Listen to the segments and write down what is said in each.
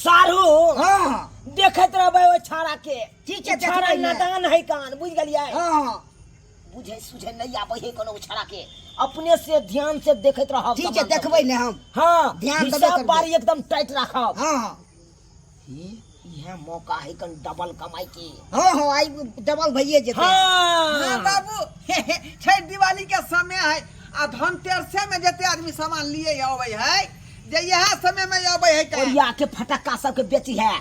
सारू हाँ देखत रहबे ओ छाड़ा के ठीक है, छाड़ा देखबै ने। नदान है कान बुझ गेलियै हाँ बुझे सुझे नहीं आबे है कोनो छाड़ा के अपने से ध्यान से देखत रहब ठीक है देखबै ने हम हां ध्यान देबे हिसाब करबै। बारी एकदम टाइट राखब हाँ यह मौका है कन डबल कमाई के हाँ हाँ आई डबल भइए जेतै हाँ हां बाबू छठ दिवाली के समय है आ धनतेरसे में जते आदमी सामान लिए आवे है जे यह समय में आवे है और या के फटक्का सब के बेची है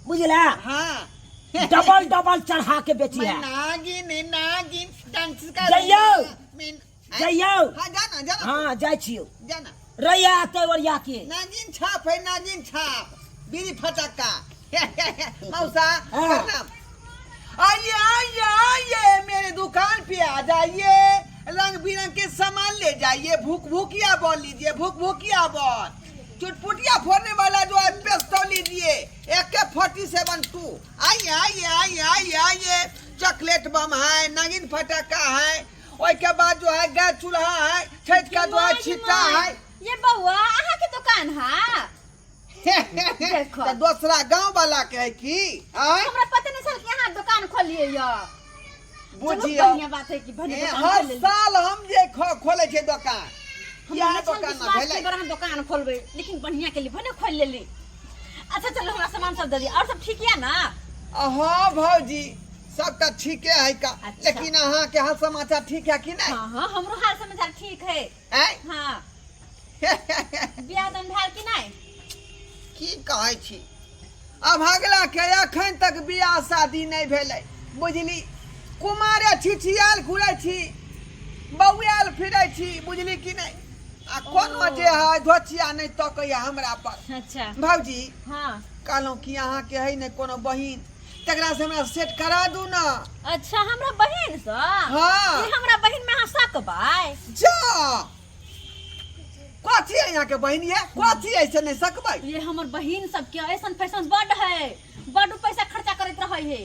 बुझला हाँ डबल डबल चढ़ा के बेची है नागिन डांस का जइयो। मीन जइयो हाँ जाना हां जाय छियो जाना रैया ते और या के नागिन छाप है नागिन छाप बीड़ी फटक्का मौसा हाँ। प्रणाम आइए आइए आइए मेरे दुकान पे आ जाइए रंग बिरंग के सामान ले जाइए भूख भूकिया बॉल लीजिए भूख भूकिया बॉल चुटपुटिया फोड़ने वाला जो है पिस्तौल लीजिए AK-47 आइए आइए आइए आइए आइए चॉकलेट बम है नागिन फटाका है और के बाद जो है गैस चूल्हा है छठ का जो है छिट्टा है ये बउआ अहाँ के दुकान है देखो। तो दूसरा गांव वाला के है की आय हमरा पता नहीं चल कि अहाँ दुकान खोलिए या बुझियो बढ़िया बात है कि भने दुकान हर खोल ले साल हम जे खोले छे दुकान हमरा यह दुकान दुकान में भेलै हम दुकान खोलबे लेकिन बढ़िया के लिए भने खोल लेली अच्छा चलो हमरा सामान सब दे दी और सब ठीक है ना हाँ भौजी सबका ठीक है का अच्छा। लेकिन अहाँ के हाल समाचार ठीक है कि नहीं हाँ हाँ हमरो हाल समाचार ठीक है आय हाँ बियाह दान भेल कि नहीं की कहै छी अब अगला के अखन तक बियाह शादी नहीं भेलै बुझली कुमारे छिछियाल घुरै छी बौआल फिरै छी बुझली कि नहीं आ कोनो जे है धोचिया नहीं तकैया हमरा पर अच्छा भौजी हाँ कहलौं कि अहाँ के है नहीं कोनो बहिन तकरा से हमरा सेट करा दू ना अच्छा हमरा बहन सँ हाँ। ये हमरा बहन में अहाँ सकबै जा कथी है यहाँ के बहिन ये कथी ऐसे नहीं सकबै ये हमर बहन सब के ऐसन फैशन बड है बड पैसा खर्चा करत रहे है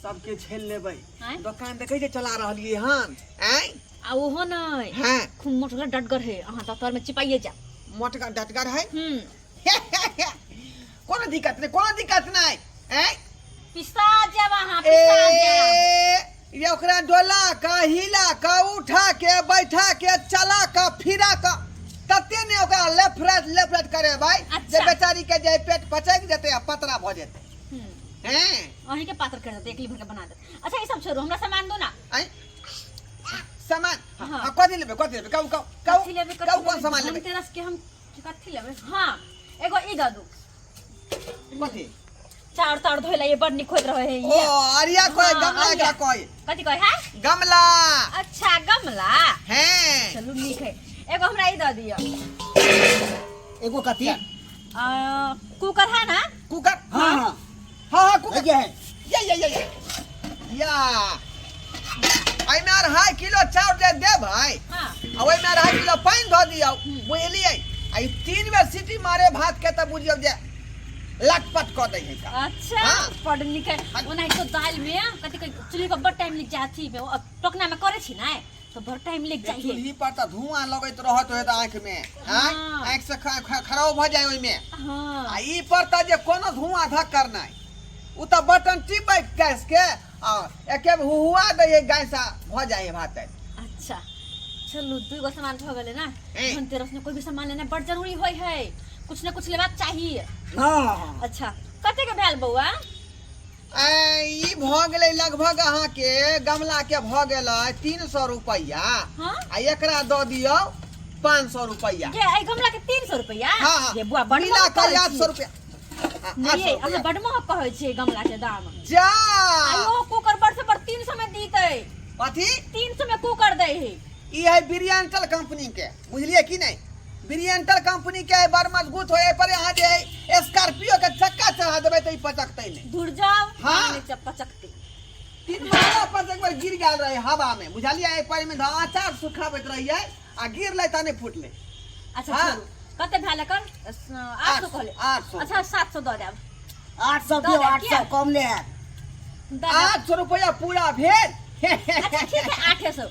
सबके झेल लेबै आँय? दुकान देखे जे चला रहलिए हन हैं आ ओहो नहीं हैं खूब मोटका डटगर है अहाँ तो तोर में चिपाइए जा मोटका डटगर है कोनो दिक्कत नहीं हैं पिसा जाब अहाँ पिसा जाब ये ओकरा डोला का हिला का उठा के बैठा के चला का फिरा का तते ने ओकरा लेफ्ट करे भाई अच्छा। जे बेचारी के जे पेट पचक जेते आ पतरा भ जेते हैं अहीं के पात्र कर देते एक लीवर के बना दे अच्छा ये सब छोड़ो हमरा सामान दो ना हैं सामान हाँ। हाँ, कथी लेबे कहू कथी लेबे कौन सामान लेबे धनतेरस के हम कथी लेबे हाँ एगो ई दे दू कथी चाउर ताउर धोइला ये बड निक होइत रहे है ओ ये अरिया कोई हाँ, गमला अरिया। का कोई कथी कहे है गमला अच्छा गमला हैं चलो निक है एगो हमरा ई दे दियो एगो कथी कुकर है ना कुकर हाँ हाँ हाँ कुकर ये है या या आई में 2.5 किलो चाउर दे भाई हाँ आ ओइ में 2.5 किलो पानी धो दियो बुझलियै आई 3 बेर सीटी मारे भात के त बुझियो जे लटपट क दै है का अच्छा हाँ। पढ़ लिखे ओना तो दाल में कथी कह चुल्ही पर बड़ टाइम लग जाती में टोकना में करे छी ना तो बड़ टाइम लग जाई है चूल्ही पर त धुआं लगैत रहत है त आंख में हां हाँ। आंख से खराब भ जाय ओइ में हां आ ई पर त जे कोनो धुआं धक्कर नहीं उ त बटन टिपै गैस के आ एके हुआ दै है गैसा भ जाय है भात अच्छा चलो दू गो सामान हो गेले ना ए। धनतेरस में कोई भी सामान लेना बड़ जरूरी होय है कुछ ना कुछ लेबाक चाहिए हाँ अच्छा कते के भेल बउआ ई भ गेलै लगभग अहाँ के गमला के भ गेलै 300 रुपया हाँ आ एकरा द दियो 500 रुपया ये आई गमला के 300 रुपया हाँ ये बुआ बड़ मिला महग के कहै 800 छी। रुपया नहीं अहाँ बड़ महग कहै छी गमला के दाम जा आयो कुकर बड़ से बड़ 300 में दीते कथी 300 में कुकर दे है ई है बिरियंटल कंपनी के बुझलिए कि नहीं बिरियंटल कंपनी के बड़ मजबूत होए पर यहाँ जे है स्कॉर्पियो के चक्का चढ़ा देबै त ई पचकतै नहीं दूर जाओ हाँ। नहीं चपचकते 3 महीना पर एक बार गिर गेल रहे हवा में बुझलिए ए पर में आचार सुखाबैत रहिए आ गिरलै त नहीं फुटलै अच्छा हाँ। चलो कते भेल कर 800 कहले 800 अच्छा 700 दे देब 800 दो दियो दे, 800 क्या? कम ले है दे देब 800 रुपया पूरा भेल अच्छा ठीक है 800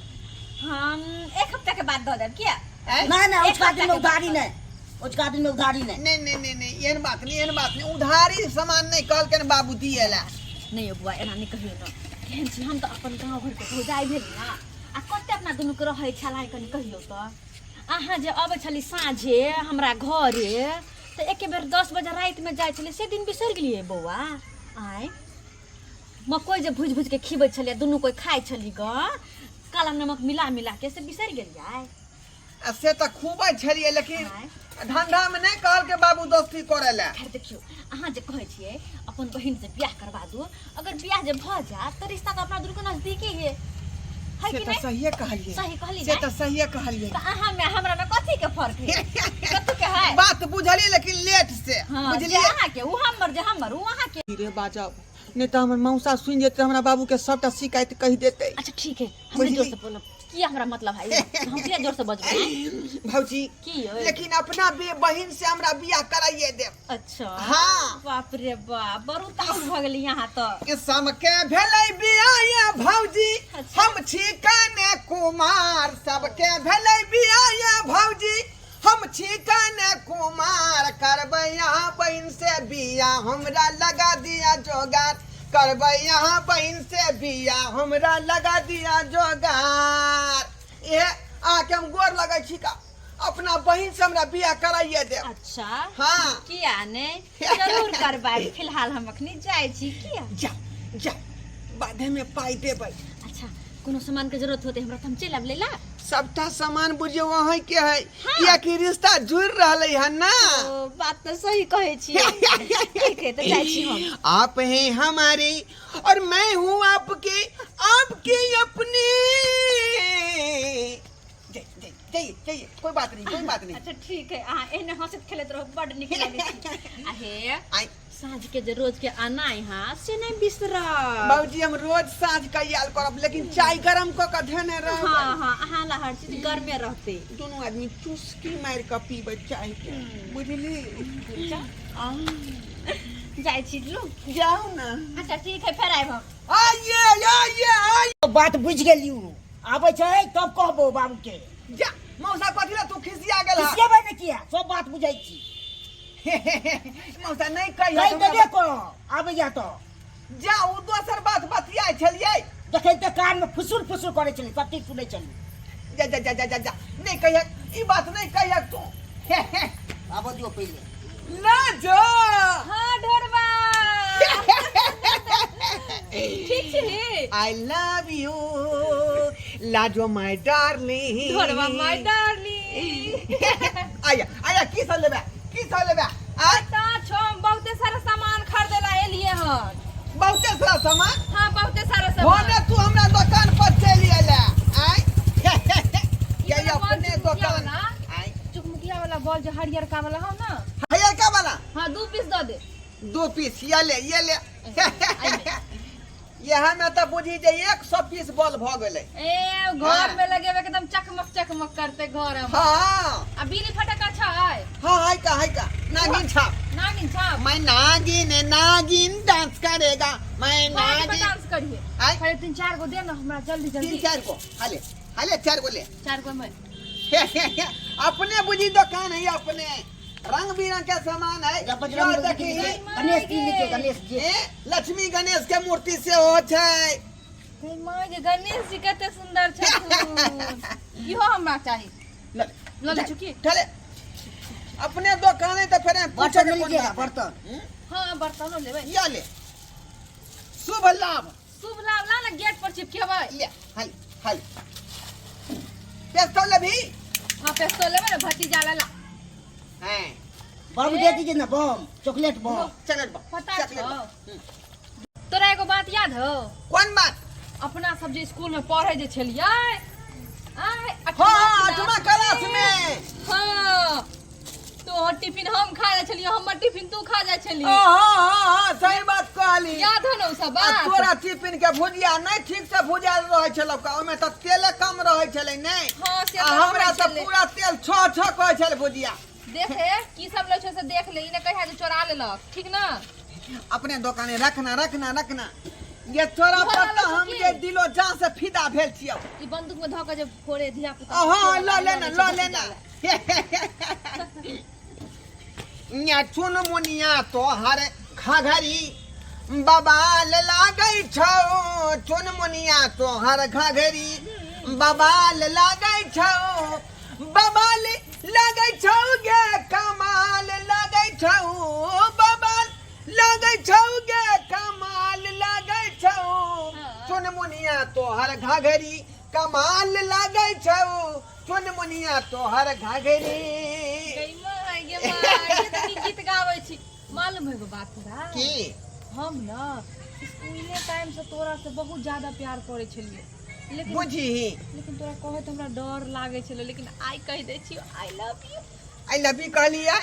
हम एक हफ्ते के बाद दे देब क्या हैं? नहीं नहीं एक उसका हफ्ता दिन के उधारी बाद। नहीं उसका दिन में उधारी नहीं नहीं नहीं नहीं नहीं एहन बात नहीं उधारी सामान नहीं कहल के बाबू दिएला नहीं बुआ एना नहीं कहियो न केहन छी हम त अपन गांव घर के भौजाई भेल ना आ कते अपना दुनू के रहै छला कनि कहियो त अहाँ जे अबै छली साँझे हमरा घरे त एके बेर 10 बजे रात में जाय छली से दिन बिसर गेलिए बौआ आय मकई जे भुज भुज के खिबै छलिए दुनू कोई खाइ छली ग काला नमक मिला मिला के से बिसर गेलिए से तो खूब छलिए लेकिन धंधा में नहीं कहल के बाबू दोस्ती करेला खैर देखियो अहाँ जे कहै छियै अपन बहिन से बियाह करवा दू अगर बियाह जे भ जात त रिश्ता तो अपना दुनू के नजदीकी है से कि तो नहीं सही कहलिए सही कहली से ना तो सही कहलिए त अहाँ में हमरा में कथी के फर्क है कथी के है बात बुझलिए लेकिन लेट से हां बुझलिए अहाँ के उ हमर उ अहाँ के धीरे बाजाओ नहीं तो हमर मौसा सुन जेते हमरा बाबू के सबटा शिकायत कह देते अच्छा ठीक है हमरे जोर से बोलो की हमरा मतलब है हम किया जोर से बजबै भौजी की है लेकिन अपना बहिन से हमरा बियाह कराइए दे अच्छा हाँ। बाप रे बाप बरू ताऊ भ गेली यहां त सबके भेलै बियाह ये भौजी अच्छा। हम छी कने कुमार सबके भेलै बियाह ये भौजी हम छी कने कुमार करबै यहाँ बहिन से बियाह हमरा लगा दिया जोगार करबै यहाँ बहिन से बियाह हमरा लगा दिया जोगार ये आके हम गोर लगै छी का अपना बहिन से हमरा बियाह कराइए दे अच्छा हाँ। किया ने जरूर करबाई फिलहाल हम अखनी जाय छी किया जा बाधे में पाई देबै अच्छा कोनो सामान के जरूरत होते हमरा त हम चल आब लेला सबटा सामान बुझियो वहाँ के है हाँ। किया कि रिश्ता जुड़ रहले है ना ओ बात तो सही कहे छी ठीक है तो जाय छी हम आप हैं हमारे और मैं हूँ आपके आपके अपने जाइए कोई बात नहीं अच्छा ठीक है आ एने हंसत खेलत रहो बड़ निक लागे छी आहे आई साँझ के जे रोज के आना यहाँ से नहीं बिसरा बाबूजी हम रोज साँझ का याद करब लेकिन चाय गरम क के धने रह हाँ हाँ अहाँ ला हर चीज घर में रहते दोनों आदमी चुस्की मार के पीबे चाय के बुझली जाय छी लोग जाओ ना अच्छा ठीक है फिर आइब हम आइए बात बुझ गेलियो आबै छै तब कहबो बाबू के जा मौसा कथी ला तू खिसिया गेल किसके बने किया सब बात बुझै छी मौसा नहीं कही कहि दे को आबै जा तो जा उ दोसर बात बतियाय छलिए देखै त कान में फुसुर फुसुर करे छली कति सुनै छली जा नहीं कहिए ई बात नहीं कहिए तू आबो दियो पहिले ना जो हाँ ढोरबा ठीक छी I love you Lajo my darling ढोरबा माय डार्लिंग आया की सब लेबे ता छो बहुते सारा सामान खरीदेला एलिए हन बहुते सारा सामान हाँ बहुते सारा होने सामान तू हमरा दुकान पर चली आला आई ये ये अपने दुकान आई चुकमुकिया वाला बॉल जो हरियर का वाला हो ना है क्या वाला हाँ 2 पीस दे दे 2 पीस ये ले यहाँ में तो बुझी जे 100 पीस बॉल भ गेले ए घर में लगे एकदम चकमक करते घर हम हाँ आ बिजली फटका छै हाँ है का नागिन छाप नागिन छाप मैं नागिन डांस करेगा मैं नागिन डांस करिए आई खाली 3-4 गो दे ना हमरा जल्दी 3-4 को हाले 4 को ले 4 गो में अपने बुझी दुकान है अपने रंग बिरंग के सामान है बजरंग देखी गणेश जी लिखे गणेश जी लक्ष्मी गणेश के मूर्ति से हो छै हे माय गे गणेश जी कते सुंदर छथुन इहो हमरा चाही ले चुकी चले अपने दुकान है तो फिर पूछे बर्तन लीजिएगा बर्तन हां बर्तन लेबै या ले शुभ लाभ ला ना गेट पर चिपकेबै ले हाल पेस्तौल भी हां पेस्तो लेबै ना भतीजा ला हैं बाबू दे दीजिए ना बम चॉकलेट बम चॉकलेट पता छौ तोरा एगो बात याद हो कौन बात अपना सब जे स्कूल में पढ़े जे छलियै आय हाँ 8वां क्लास में हां तो टिफिन हम खा जाय छलियै हमर टिफिन तू खा जाय छलियै हाँ सही बात कहली याद हो ना सब आ बात तोरा टिफिन के भुजिया नहीं ठीक से भुजाल रहे छलौ का ओमे त तेल कम रहे छले नहीं हां से आ हमरा त पूरा तेल छ कहे छले भुजिया देखे की सब लोग से देख ले इने कहिया जे चोरा लेलक ठीक ना अपने दुकाने रखना ये तोरा इहो पता वाला हम की? ये दिलो जान से फिदा भेल छियौ ई बंदूक में धक जे फोड़े धिया पुता हां लो लेना चुन मुनिया तोहर घघरी बबाल लागै छौ चुन मुनिया तोहर घघरी बबाल लागै छौ बबाल लागै छौ गे कमाल लागै छौ बबाल लागै छौ गे कमाल लागै छौ चुन मुनिया तोहर घघरी कमाल लागै छौ चुन मुनिया तोहर घघरी गीत गाबै छी मालूम है बात तोरा की हम ना स्कूले टाइम से तोरा से बहुत ज्यादा प्यार करे छलिए बुझी लेकिन तोरा कहे तो हमरा डर लागे छले लेकिन आई कह दे छी आई लव यू कहलिया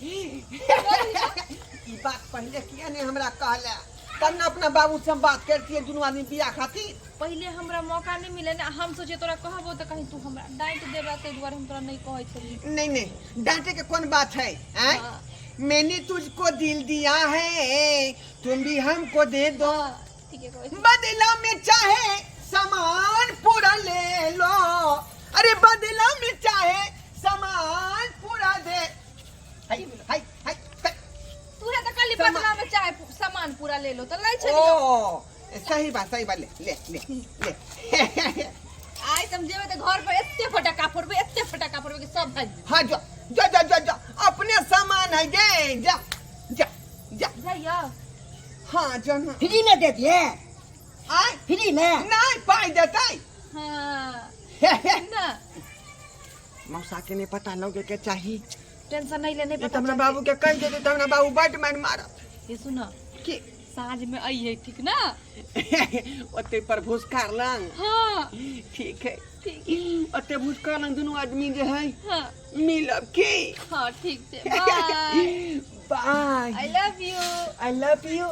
ई बात पहले किया ने हमरा कहला तब ना अपना बाबू से बात करती दुनू आदमी बियाह खातिर पहले हमरा मौका नहीं मिले ना हम सोचे तोरा कहबो तो कहीं तू हमरा डांट देबा ते दुआरे हम तोरा नहीं कहै छली नहीं डांटे के कौन बात है हैं? हाँ। मैंने तुझको दिल दिया है तुम भी हमको दे दो ठीक है कोई बदला में चाहे सामान पूरा ले लो अरे बदला में चाहे सामान पूरा दे हाय हाय हाय तू है तो कल बदला में चाहे सामान पूरा ले लो तो नहीं छली ओ सही बात ले ले ले ले आई समझेबे तो घर पर एते फटाका फोड़बे कि सब भाग हाँ जा अपने सामान है गे जा जा जा जाइयो हाँ जाना फ्री में दे दिए आय फ्री में नहीं पाई देते हां ना मौसा के नहीं पता लोगे के चाहिए टेंशन नहीं लेने ये पता तो हमरा बाबू के कह दे तो हमरा बाबू बट मार मारा ये सुनो की साँझ में आई है ठीक ना ओते पर भूसकार लंग हाँ ठीक है ठीक ओते भूसकार लंग दोनों आदमी जे है हाँ मिलब की हाँ ठीक है bye bye I love you I love you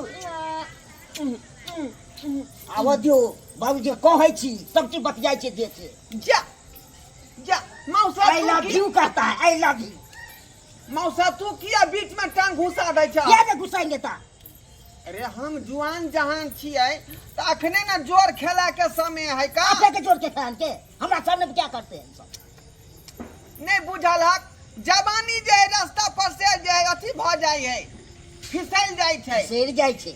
आवा दियो बाबूजी कहै छी सब चीज बतियाई छै दे छै जा जा मौसा आई लव यू कहता है आई लव यू मौसा तू किया बीच में टांग घुसा दे छ क्या दे घुसाएंगे ता अरे हम जुआन जहान छियै त अखने ना जोर खेला के समय है का आपे के जोड़ के खान के हमरा सामने क्या करते हैं सब नहीं बुझल हक जवानी जे है रास्ता पर से जे है अथी भ जाय है फिसल जाय छै शेर जाय छै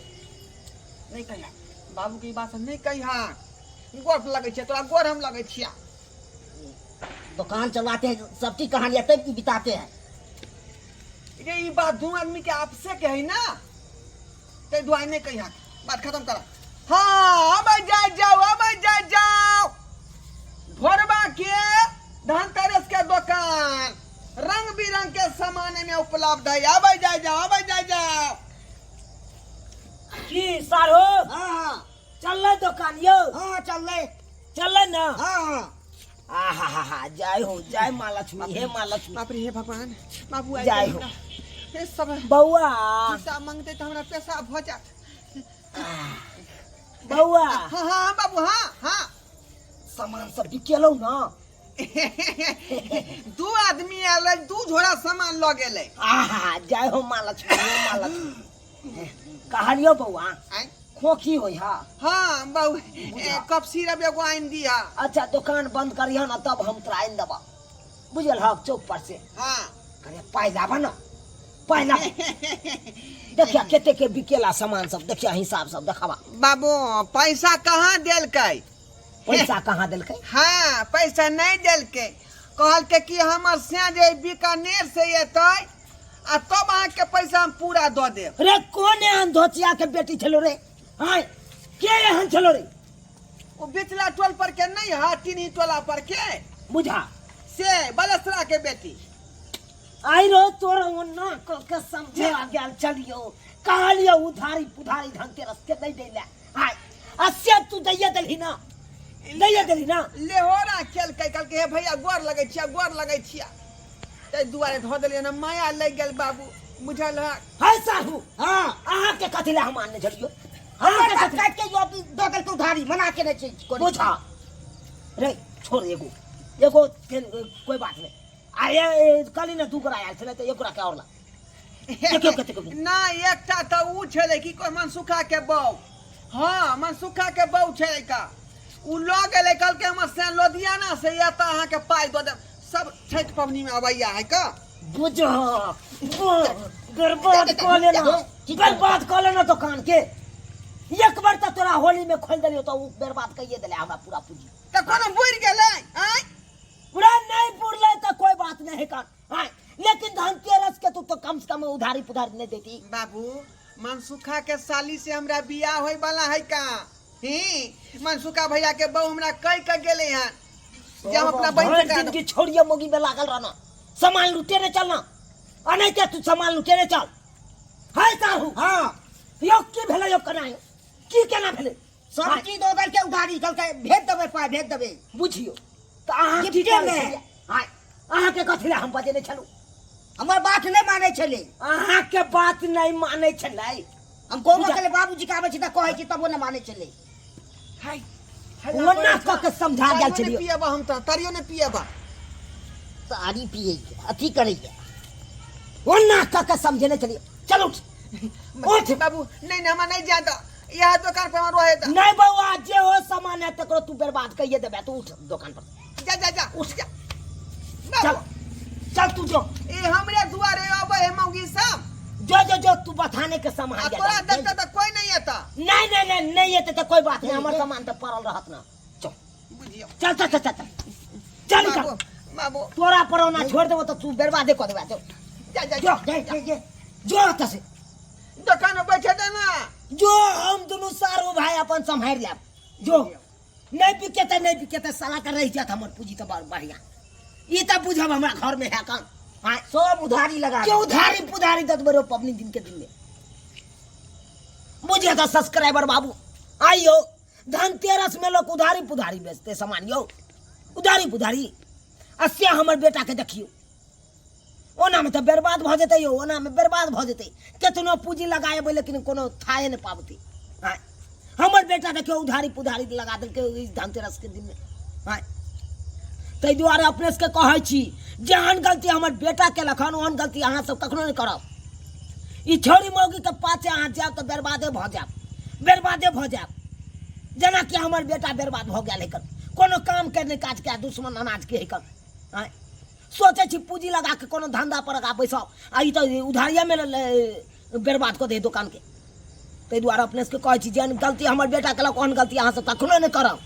नहीं कहिया बाबू की बात नहीं कहिया गोर लगे छै तोरा गोर हम लगे छिया दुकान चलाते हैं सब चीज कहानियां तब की बिताते हैं ये ई बात दो आदमी के आपसे के है ना ते दुआई नहीं कहिया बात खत्म करा हाँ अब जाओ भोरबा के धनतेरस के दुकान रंग बिरंग के सामान में उपलब्ध है अब जाओ की सारो हां चल ले दुकान यो हां चल ले ना हां आहा जय हो जय माँ लक्ष्मी हे माँ लक्ष्मी बाप रे हे भगवान बाबू आई जय हो हे सब बउआ पैसा मांगते तो हमरा पैसा भ जा बउआ हाँ बाबू हाँ सामान सब बिकेलौ ना दू आदमी आले दू झोड़ा सामान ल गेले आहा जय हो माँ लक्ष्मी कहानियो बउआ खोखी होई हा हाँ बाबू कप सिरप एगो आइन दिया अच्छा दुकान बंद करिया ना तब हम तोरा आइन देबा बुझल हक चौक पर से हाँ करे पाई लाबा ना पाई ला देखिया केते के बिकेला सामान सब देखिया हिसाब सब देखावा बाबू पैसा कहाँ देलकै पैसा कहाँ देलकै हाँ पैसा नहीं देलकै कहलकै कि हमर से जे बीकानेर से एतै आ तब अहाँ के पैसा हम पूरा दऽ देब रे कोन एहन धोतिया के बेटी छलो रे हाय के एहन छलो रे ओ बिचला टोल पर के नहीं है तीनी टोला पर के बुझा से बलसरा के बेटी आई रो तोरा ओन्ना के समझे आ गेल चलियो कहलियो उधारी पुधारी ढंग के रस्ते नहीं देला हाय असे तू दैया देलही ना लेहोरा खेलकै कहलकै हे भैया गोर लगै छिया तै दुआरे धऽ देलियै ना माया लग गेल बाबू बुझल है हाय साहू हां अहाँ के कथि ले हम आने छलियो हां के काट के यो दगल के उधारी मना के नहीं छै बुझा रे छोड़ एगो कोई बात नहीं आए कल ना दू गोरा आयल छले त एक गोरा के और ला देखियो कते को ना एकटा त उ छले कि कोई मनसुखा के बौ हाँ मनसुखा के बौ छले का उ लऽ गेलै कल के हमर से लुधियाना से या त अहाँ के पाई दऽ दे सब छठ पबनी में अबैया है का बुझो बर्बाद कर लेना, बर्बाद कर लेना दुकान के। एक बार तो तोरा होली में खोल दिलियो तो उ बर्बाद कइए देले हमरा पूरा पूंजी। त कोनो बुड़ गेलै आय पूरा नहीं पुरले तो कोई बात नहीं कर, हां लेकिन धनतेरस के तू तो कम से कम उधारी पुधारी नहीं देती। बाबू मनसुखा के साली से हमरा बियाह होय वाला है का ही मनसुखा भैया के बहू हमरा कह के गेले हैं जे हम अपना बहन के जिंदगी छोड़िए मोगी में लागल रहना, सामान लुटे ने चलना आ नहीं के तू सामान लुटे ने चल है काहू। हां यो की भेले यो कनायो की केना भेले सब चीज दो दल के उधारी चल के भेज देबे पाई भेज देबे बुझियो त अहाँ की गिफ्टे में। हां अहाँ के कथि ले हम बजेने छलू, हमर बात नहीं माने छले, अहाँ के बात नहीं माने छलै। हम कोनो के बाबूजी के आबै छी त कहै छी तबो नहीं माने छले। हाय ओना क के समझा गेल छलियो। पियबा हम त तारियो ने पियबा तारी पिए अथी करे ओना क के समझेने छलियो। चलो उठ बाबू नहीं नहीं हम नहीं जाता यह दुकान पे हम रहे त नहीं बउआ जे हो सामान है तकरो तू बर्बाद कइए देबे। तू उठ दुकान पर जा जा जा उठ जा, बाबू चल चल तू जो ए हमरे दुआरे आबे है मौगी सब जो तू बथाने के सामान आ जा तोरा देखता त कोई नहीं आता नहीं ये तो कोई बात नहीं, हमार सामान तो पड़ल रहत ना। चल बुझियो चल चल चल चल चल निकल, बाबू बाबू तोरा परोना छोड़ देबो तो तू बर्बादे कर देबे। जो जा जा जो जो तसे दुकान में बैठे देना जो हम दोनों सारो भाई अपन संभाल लेब। जो नहीं बिके त साला कर रही जात हमर पूंजी तो बढ़िया ई त बुझब हमरा घर में है काम। हां सब उधारी लगा के उधारी पुधारी दत बरो पबनी दिन के दिन में मुझे तो सब्सक्राइबर बाबू आइयो धनतेरस में लोग उधारी पुधारी बेचते सामान यो उधारी पुधारी अस्या हमर बेटा के देखियो ओना में तो बर्बाद भ जते यो, ओना में बर्बाद भ जते केतनो पूंजी लगाए बे लेकिन कोनो थाए न पाबते। हां हमर बेटा देखियो उधारी पुधारी लगा देल के इस धनतेरस के दिन में। हां तै दुआरे अपने से कहै छी जहन गलती हमर बेटा के लखन ओहन गलती अहाँ सब कखनो नहीं करब। ई छोरी मौगी के पाछे अहाँ जाब तो बर्बादे भ जाब जना कि हमर बेटा बर्बाद भ गेल है। कोनो काम करने काज के दुश्मन अनाज के है। हां सोचे छी पूंजी लगा के कोनो धंधा पर लगा पैसा आ ई तो उधारिया में बर्बाद कर दे दुकान के। तै दुआरे अपने से कहै छी जहन गलती हमर बेटा के लख ओहन गलती अहाँ सब कखनो नहीं करब।